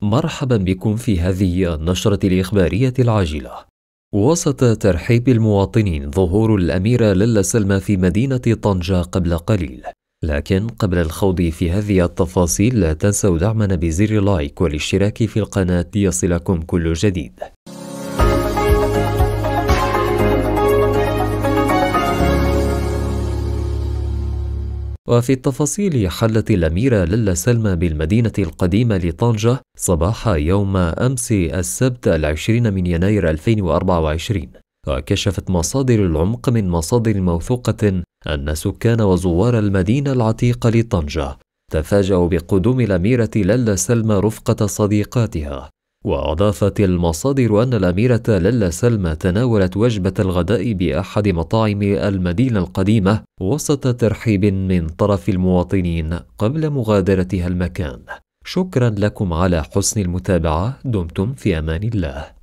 مرحبا بكم في هذه النشرة الإخبارية العاجلة. وسط ترحيب المواطنين ظهور الأميرة ليلى سلمى في مدينة طنجة قبل قليل، لكن قبل الخوض في هذه التفاصيل لا تنسوا دعمنا بزر لايك والاشتراك في القناة ليصلكم كل جديد. وفي التفاصيل، حلت الأميرة ليلى سلمى بالمدينة القديمة لطنجة صباح يوم أمس السبت 20 من يناير 2024. وكشفت مصادر العمق من مصادر موثوقة أن سكان وزوار المدينة العتيقة لطنجة تفاجأوا بقدوم الأميرة ليلى سلمى رفقة صديقاتها. وأضافت المصادر أن الأميرة ليلى سلمى تناولت وجبة الغداء بأحد مطاعم المدينة القديمة وسط ترحيب من طرف المواطنين قبل مغادرتها المكان. شكرا لكم على حسن المتابعة، دمتم في أمان الله.